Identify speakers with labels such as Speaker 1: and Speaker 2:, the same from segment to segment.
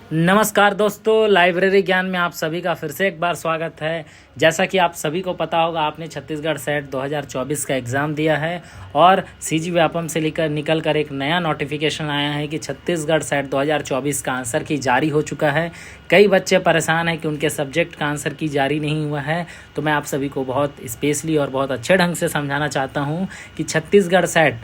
Speaker 1: नमस्कार दोस्तों, लाइब्रेरी ज्ञान में आप सभी का फिर से एक बार स्वागत है। जैसा कि आप सभी को पता होगा, आपने छत्तीसगढ़ सेट 2024 का एग्ज़ाम दिया है और सीजी व्यापम से निकल कर एक नया नोटिफिकेशन आया है कि छत्तीसगढ़ सेट 2024 का आंसर की जारी हो चुका है। कई बच्चे परेशान हैं कि उनके सब्जेक्ट का आंसर की जारी नहीं हुआ है, तो मैं आप सभी को बहुत स्पेशली और बहुत अच्छे ढंग से समझाना चाहता हूँ कि छत्तीसगढ़ सेट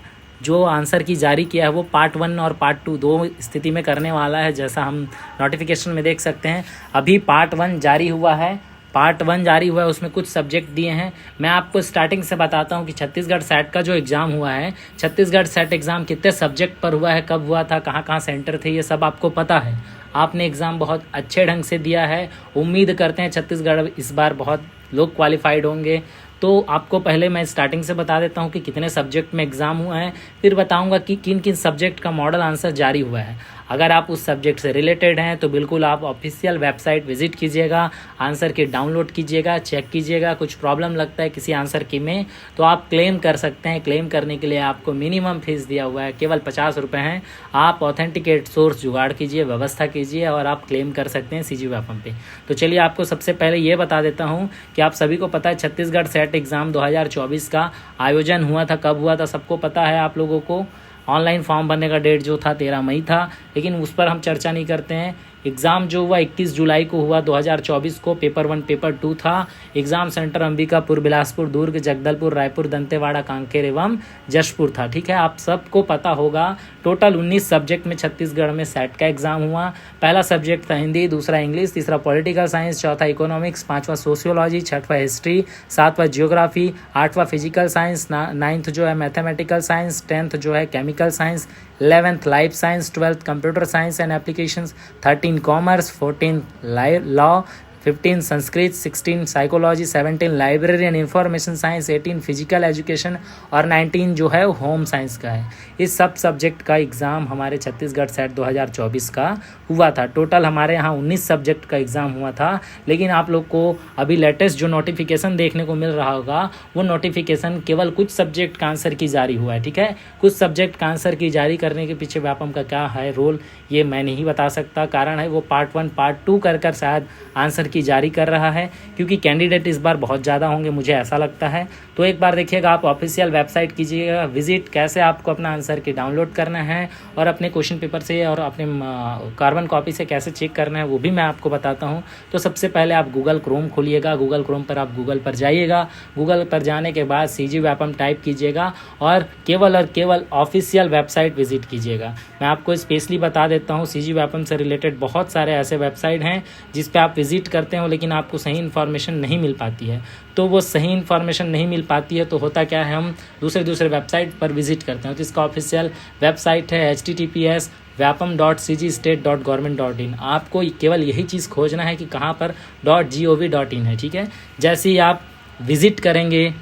Speaker 1: जो आंसर की जारी किया है वो पार्ट 1 और पार्ट 2 दो स्थिति में करने वाला है। जैसा हम नोटिफिकेशन में देख सकते हैं, अभी पार्ट 1 जारी हुआ है। पार्ट 1 जारी हुआ है, उसमें कुछ सब्जेक्ट दिए हैं। मैं आपको स्टार्टिंग से बताता हूं कि छत्तीसगढ़ सेट का जो एग्ज़ाम हुआ है, छत्तीसगढ़ सेट एग्ज़ाम कितने सब्जेक्ट पर हुआ है, कब हुआ था, कहाँ कहाँ सेंटर थे, ये सब आपको पता है। आपने एग्ज़ाम बहुत अच्छे ढंग से दिया है। उम्मीद करते हैं छत्तीसगढ़ इस बार बहुत लोग क्वालिफाइड होंगे। तो आपको पहले मैं स्टार्टिंग से बता देता हूं कि कितने सब्जेक्ट में एग्ज़ाम हुआ है, फिर बताऊंगा कि किन किन सब्जेक्ट का मॉडल आंसर जारी हुआ है। अगर आप उस सब्जेक्ट से रिलेटेड हैं तो बिल्कुल आप ऑफिशियल वेबसाइट विजिट कीजिएगा, आंसर की डाउनलोड कीजिएगा, चेक कीजिएगा। कुछ प्रॉब्लम लगता है किसी आंसर की में तो आप क्लेम कर सकते हैं। क्लेम करने के लिए आपको मिनिमम फीस दिया हुआ है, केवल 50 रुपये हैं। आप ऑथेंटिकेट सोर्स जुगाड़ कीजिए, व्यवस्था कीजिए और आप क्लेम कर सकते हैं सीजी व्यापम पे। तो चलिए आपको सबसे पहले ये बता देता हूँ कि आप सभी को पता है छत्तीसगढ़ सेट एग्ज़ाम 2024 का आयोजन हुआ था। कब हुआ था सबको पता है आप लोगों को। ऑनलाइन फॉर्म भरने का डेट जो था 13 मई था, लेकिन उस पर हम चर्चा नहीं करते हैं। एग्ज़ाम जो हुआ 21 जुलाई को हुआ 2024 को। पेपर 1 पेपर 2 था। एग्ज़ाम सेंटर अंबिकापुर, बिलासपुर, दुर्ग, जगदलपुर, रायपुर, दंतेवाड़ा, कांकेर एवं जशपुर था। ठीक है, आप सबको पता होगा। टोटल 19 सब्जेक्ट में छत्तीसगढ़ में सेट का एग्ज़ाम हुआ। पहला सब्जेक्ट था हिंदी, दूसरा इंग्लिश, तीसरा पॉलिटिकल साइंस, चौथा इकोनॉमिक्स, पाँचवा सोशियोलॉजी, छठवा हिस्ट्री, सातवां जियोग्राफी, आठवां फिजिकल साइंस, नाइन्थ जो है मैथमेटिकल साइंस, 10th जो है chemical science, 11th life science, 12th computer science and applications, 13 commerce, 14 law, 15 Sanskrit, 16 psychology, 17 library and information science, 18 physical education और 19 जो है होम साइंस का है। इस सब सब्जेक्ट का एग्ज़ाम हमारे छत्तीसगढ़ सेट 2024 का हुआ था। टोटल हमारे यहाँ 19 सब्जेक्ट का एग्ज़ाम हुआ था। लेकिन आप लोग को अभी लेटेस्ट जो नोटिफिकेशन देखने को मिल रहा होगा, वो नोटिफिकेशन केवल कुछ सब्जेक्ट का आंसर की जारी हुआ है। ठीक है, कुछ सब्जेक्ट का आंसर की जारी करने के पीछे व्यापम का क्या है रोल, ये मैं नहीं बता सकता। कारण है वो पार्ट 1 पार्ट 2 कर शायद आंसर की जारी कर रहा है, क्योंकि कैंडिडेट इस बार बहुत ज़्यादा होंगे, मुझे ऐसा लगता है। तो एक बार देखिएगा, आप ऑफिशियल वेबसाइट कीजिएगा विजिट, कैसे आपको अपना आंसर की डाउनलोड करना है और अपने क्वेश्चन पेपर से और अपने कार्बन कॉपी से कैसे चेक करना है वो भी मैं आपको बताता हूँ। तो सबसे पहले आप गूगल क्रोम खोलिएगा। गूगल क्रोम पर आप गूगल पर जाइएगा। गूगल पर जाने के बाद सीजी व्यापम टाइप कीजिएगा और केवल ऑफिशियल वेबसाइट विजिट कीजिएगा। मैं आपको स्पेशली बता देता हूँ, सीजी व्यापम से रिलेटेड बहुत सारे ऐसे वेबसाइट हैं जिस पे आप विजिट करते हो लेकिन आपको सही इन्फॉर्मेशन नहीं मिल पाती है। तो वो सही इन्फॉर्मेशन नहीं मिल पाती है तो होता क्या है, हम दूसरे वेबसाइट पर विजिट करते हैं। तो इसका ऑफिशियल वेबसाइट है https://vyapam.cgstate.government.in। आपको केवल यही चीज़ खोजना है कि कहाँ पर .gov.in है। ठीक है, जैसे ही आप विजिट करेंगे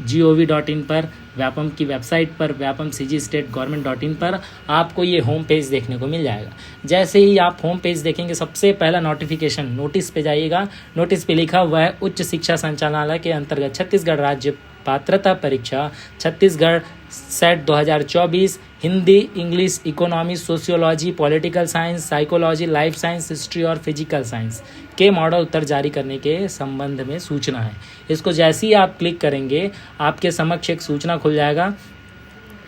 Speaker 1: gov.in पर, व्यापम की वेबसाइट पर, व्यापम cgstate.government.in पर, आपको ये होम पेज देखने को मिल जाएगा। जैसे ही आप होम पेज देखेंगे, सबसे पहला नोटिफिकेशन नोटिस पे जाइएगा। नोटिस पे लिखा हुआ है उच्च शिक्षा संचालनालय के अंतर्गत छत्तीसगढ़ राज्य पात्रता परीक्षा Chhattisgarh set 2024 Hindi, English, economy, sociology, political science, psychology, life science, history और फिजिकल साइंस के मॉडल उत्तर जारी करने के संबंध में सूचना है। इसको जैसे ही आप क्लिक करेंगे, आपके समक्ष एक सूचना खुल जाएगा।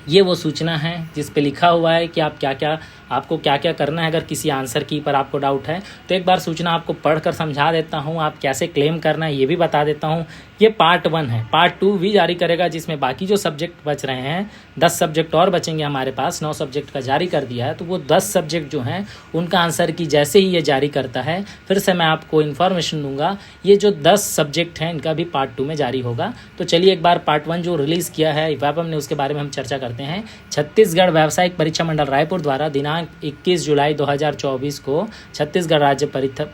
Speaker 1: ये वो सूचना है जिस पे लिखा हुआ है कि आपको क्या क्या करना है। अगर किसी आंसर की पर आपको डाउट है तो एक बार सूचना आपको पढ़कर समझा देता हूँ। आप कैसे क्लेम करना है ये भी बता देता हूँ। ये पार्ट 1 है, पार्ट 2 भी जारी करेगा जिसमें बाकी जो सब्जेक्ट बच रहे हैं, 10 सब्जेक्ट और बचेंगे हमारे पास। 9 सब्जेक्ट का जारी कर दिया है, तो वो 10 सब्जेक्ट जो हैं उनका आंसर की जैसे ही ये जारी करता है, फिर से मैं आपको इन्फॉर्मेशन दूंगा। ये जो 10 सब्जेक्ट हैं इनका भी पार्ट 2 में जारी होगा। तो चलिए एक बार पार्ट 1 जो रिलीज़ किया है व्यापम ने, उसके बारे में हम चर्चा करते हैं। छत्तीसगढ़ व्यावसायिक परीक्षा मंडल रायपुर द्वारा दिनांक 21 जुलाई 2024 को छत्तीसगढ़ राज्य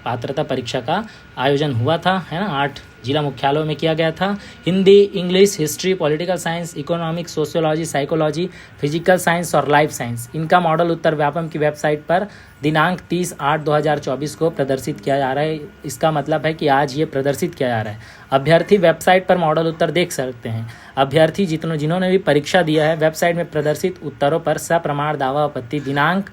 Speaker 1: पात्रता परीक्षा का आयोजन हुआ था, है ना। 8 जिला मुख्यालयों में किया गया था। Hindi, English, history, political science, economics, sociology, psychology, physical science और लाइफ साइंस, इनका मॉडल उत्तर व्यापम की वेबसाइट पर दिनांक 30/8/2024 को प्रदर्शित किया जा रहा है। इसका मतलब है कि आज ये प्रदर्शित किया जा रहा है। अभ्यर्थी वेबसाइट पर मॉडल उत्तर देख सकते हैं। अभ्यर्थी जिन्होंने भी परीक्षा दिया है, वेबसाइट में प्रदर्शित उत्तरों पर सप्रमाण दावा आपत्ति दिनांक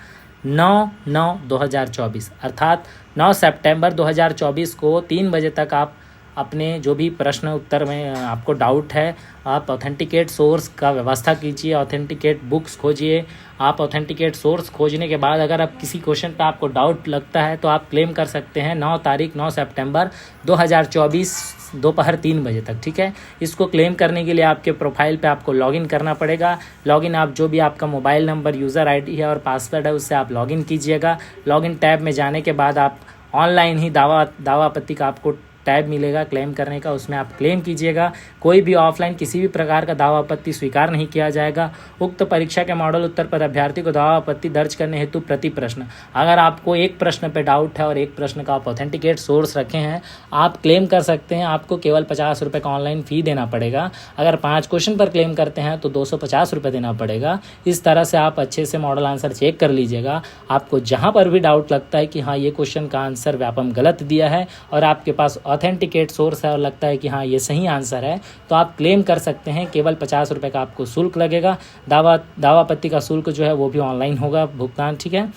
Speaker 1: 9/9/2024 अर्थात 9 सितंबर 2024 को 3 बजे तक आप अपने जो भी प्रश्न उत्तर में आपको डाउट है, आप ऑथेंटिकेट सोर्स का व्यवस्था कीजिए, ऑथेंटिकेट बुक्स खोजिए। आप ऑथेंटिकेट सोर्स खोजने के बाद अगर आप किसी क्वेश्चन पे आपको डाउट लगता है तो आप क्लेम कर सकते हैं 9 सितंबर 2024 दोपहर 3 बजे तक, ठीक है। इसको क्लेम करने के लिए आपके प्रोफाइल पे आपको लॉगिन करना पड़ेगा। लॉगिन आप जो भी आपका मोबाइल नंबर, यूज़र आईडी है और पासवर्ड है उससे आप लॉगिन कीजिएगा। लॉगिन टैब में जाने के बाद आप ऑनलाइन ही दावा आपत्ति का आपको टैब मिलेगा क्लेम करने का, उसमें आप क्लेम कीजिएगा। कोई भी ऑफलाइन किसी भी प्रकार का दावा आपत्ति स्वीकार नहीं किया जाएगा। उक्त परीक्षा के मॉडल उत्तर पर अभ्यर्थी को दावा आपत्ति दर्ज करने हेतु प्रति प्रश्न, अगर आपको एक प्रश्न पे डाउट है और एक प्रश्न का आप ऑथेंटिकेट सोर्स रखे हैं, आप क्लेम कर सकते हैं। आपको केवल 50 रुपये का ऑनलाइन फ़ी देना पड़ेगा। अगर 5 क्वेश्चन पर क्लेम करते हैं तो 250 रुपये देना पड़ेगा। इस तरह से आप अच्छे से मॉडल आंसर चेक कर लीजिएगा। आपको जहाँ पर भी डाउट लगता है कि हाँ ये क्वेश्चन का आंसर व्यापम गलत दिया है और आपके पास ऑथेंटिकेट सोर्स है और लगता है कि हाँ ये सही आंसर है, तो आप क्लेम कर सकते हैं। केवल 50 रुपये का आपको शुल्क लगेगा। दावापत्ति का शुल्क जो है वो भी ऑनलाइन होगा भुगतान, ठीक है।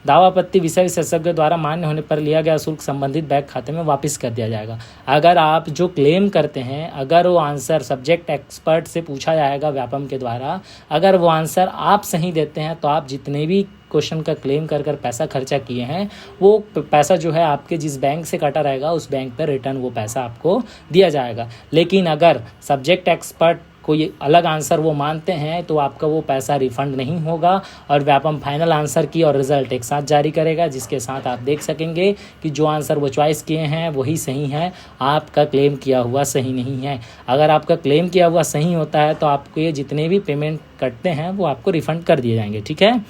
Speaker 1: दावापत्ति विषय विशेषज्ञ द्वारा मान्य होने पर लिया गया शुल्क संबंधित बैंक खाते में वापस कर दिया जाएगा। अगर आप जो क्लेम करते हैं, अगर वो आंसर सब्जेक्ट एक्सपर्ट से पूछा जाएगा व्यापम के द्वारा, अगर वो आंसर आप सही देते हैं तो आप जितने भी क्वेश्चन का क्लेम कर पैसा खर्चा किए हैं वो पैसा जो है आपके जिस बैंक से कटा रहेगा उस बैंक पर रिटर्न वो पैसा आपको दिया जाएगा। लेकिन अगर सब्जेक्ट एक्सपर्ट कोई अलग आंसर वो मानते हैं तो आपका वो पैसा रिफंड नहीं होगा और व्यापम फाइनल आंसर की और रिजल्ट एक साथ जारी करेगा, जिसके साथ आप देख सकेंगे कि जो आंसर वो चॉइस किए हैं वही सही है, आपका क्लेम किया हुआ सही नहीं है। अगर आपका क्लेम किया हुआ सही होता है तो आपको ये जितने भी पेमेंट कटते हैं वो आपको रिफंड कर दिए जाएंगे, ठीक है।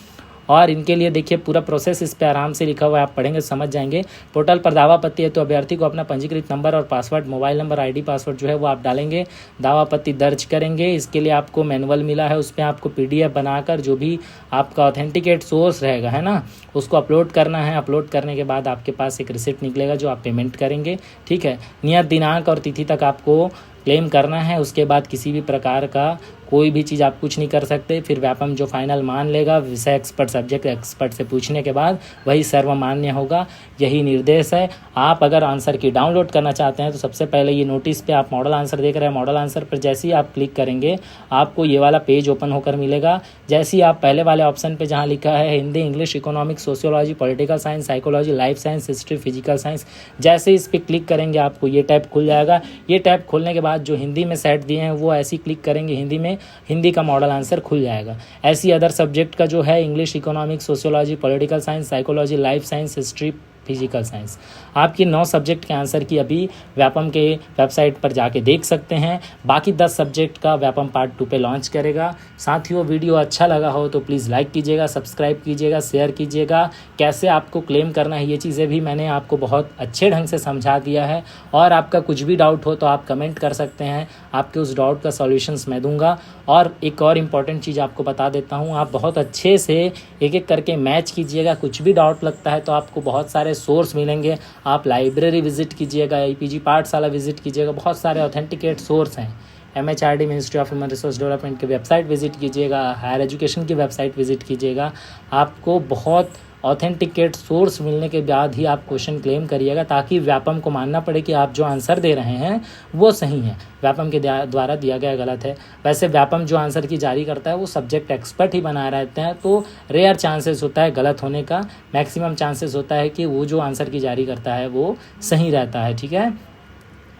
Speaker 1: और इनके लिए देखिए पूरा प्रोसेस इस पे आराम से लिखा हुआ है, आप पढ़ेंगे समझ जाएंगे। पोर्टल पर दावापत्ति है तो अभ्यर्थी को अपना पंजीकृत नंबर और password, mobile number, ID password जो है वो आप डालेंगे, दावापत्ति दर्ज करेंगे। इसके लिए आपको मैनुअल मिला है, उस पर आपको PDF बनाकर जो भी आपका ऑथेंटिकेट सोर्स रहेगा है ना, उसको अपलोड करना है। अपलोड करने के बाद आपके पास एक रिसिप्ट निकलेगा जो आप पेमेंट करेंगे, ठीक है। नियत दिनांक और तिथि तक आपको क्लेम करना है। उसके बाद किसी भी प्रकार का कोई भी चीज़ आप कुछ नहीं कर सकते। फिर व्यापम जो फाइनल मान लेगा विषय एक्सपर्ट, सब्जेक्ट एक्सपर्ट से पूछने के बाद वही सर्वमान्य होगा। यही निर्देश है। आप अगर आंसर की डाउनलोड करना चाहते हैं तो सबसे पहले ये नोटिस पे आप मॉडल आंसर देख रहे हैं, मॉडल आंसर पर जैसे ही आप क्लिक करेंगे आपको ये वाला पेज ओपन होकर मिलेगा। जैसे ही आप पहले वाले ऑप्शन पे जहाँ लिखा है Hindi, English, economics, sociology, political science, psychology, life science, history, physical science, जैसे इस पर क्लिक करेंगे आपको ये टैब खुल जाएगा। ये टैब खोलने के बाद जो हिंदी में सेट दिए हैं वो ऐसे ही क्लिक करेंगे, हिंदी का मॉडल आंसर खुल जाएगा। ऐसी अदर सब्जेक्ट का जो है English, economics, sociology, political science, psychology, life science, history, physical science, आपकी 9 सब्जेक्ट के आंसर की अभी व्यापम के वेबसाइट पर जाके देख सकते हैं। बाकी 10 सब्जेक्ट का व्यापम पार्ट 2 पे लॉन्च करेगा। साथियों वीडियो अच्छा लगा हो तो प्लीज़ लाइक कीजिएगा, सब्सक्राइब कीजिएगा, शेयर कीजिएगा। कैसे आपको क्लेम करना है ये चीज़ें भी मैंने आपको बहुत अच्छे ढंग से समझा दिया है। और आपका कुछ भी डाउट हो तो आप कमेंट कर सकते हैं, आपके उस डाउट का सॉल्यूशंस मैं दूंगा। और एक और इम्पॉर्टेंट चीज़ आपको बता देता हूँ, आप बहुत अच्छे से एक एक करके मैच कीजिएगा। कुछ भी डाउट लगता है तो आपको बहुत सारे सोर्स मिलेंगे। आप लाइब्रेरी विजिट कीजिएगा, APG पाठशाला विजिट कीजिएगा, बहुत सारे ऑथेंटिकेट सोर्स हैं। MHRD ministry of human resource development की वेबसाइट विजिट कीजिएगा, हायर एजुकेशन की वेबसाइट विजिट कीजिएगा। आपको बहुत ऑथेंटिकेट सोर्स मिलने के बाद ही आप क्वेश्चन क्लेम करिएगा, ताकि व्यापम को मानना पड़े कि आप जो आंसर दे रहे हैं वो सही है, व्यापम के द्वारा दिया गया गलत है। वैसे व्यापम जो आंसर की जारी करता है वो सब्जेक्ट एक्सपर्ट ही बनाए रहते हैं, तो रेयर चांसेस होता है गलत होने का, मैक्सिमम चांसेस होता है कि वो जो आंसर की जारी करता है वो सही रहता है, ठीक है।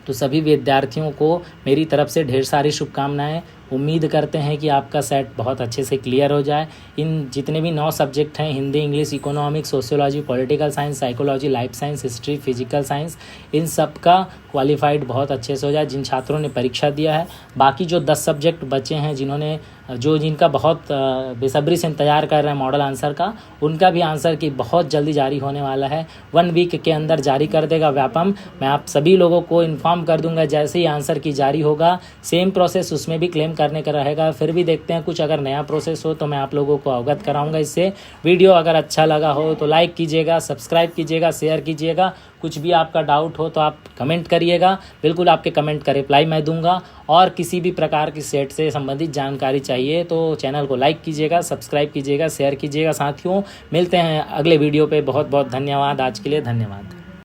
Speaker 1: तो सभी विद्यार्थियों को मेरी तरफ से ढेर सारी शुभकामनाएं। उम्मीद करते हैं कि आपका सेट बहुत अच्छे से क्लियर हो जाए। इन जितने भी 9 सब्जेक्ट हैं, Hindi, English, economics, sociology, political science, psychology, life science, history, physical science, इन सब का क्वालिफाइड बहुत अच्छे से हो जाए जिन छात्रों ने परीक्षा दिया है। बाकी जो 10 सब्जेक्ट बचे हैं जिनका बहुत बेसब्री से इंतज़ार कर रहे हैं मॉडल आंसर का, उनका भी आंसर की बहुत जल्दी जारी होने वाला है। 1 वीक के अंदर जारी कर देगा व्यापम। मैं आप सभी लोगों को इन्फॉर्म कर दूंगा जैसे ही आंसर की जारी होगा। सेम प्रोसेस उसमें भी क्लेम करने का रहेगा। फिर भी देखते हैं, कुछ अगर नया प्रोसेस हो तो मैं आप लोगों को अवगत कराऊंगा इससे। वीडियो अगर अच्छा लगा हो तो लाइक कीजिएगा, सब्सक्राइब कीजिएगा, शेयर कीजिएगा। कुछ भी आपका डाउट हो तो आप कमेंट करिएगा, बिल्कुल आपके कमेंट का रिप्लाई मैं दूंगा। और किसी भी प्रकार की सेट से संबंधित जानकारी चाहिए तो चैनल को लाइक कीजिएगा, सब्सक्राइब कीजिएगा, शेयर कीजिएगा। साथियों, मिलते हैं अगले वीडियो पे। बहुत बहुत धन्यवाद। आज के लिए धन्यवाद।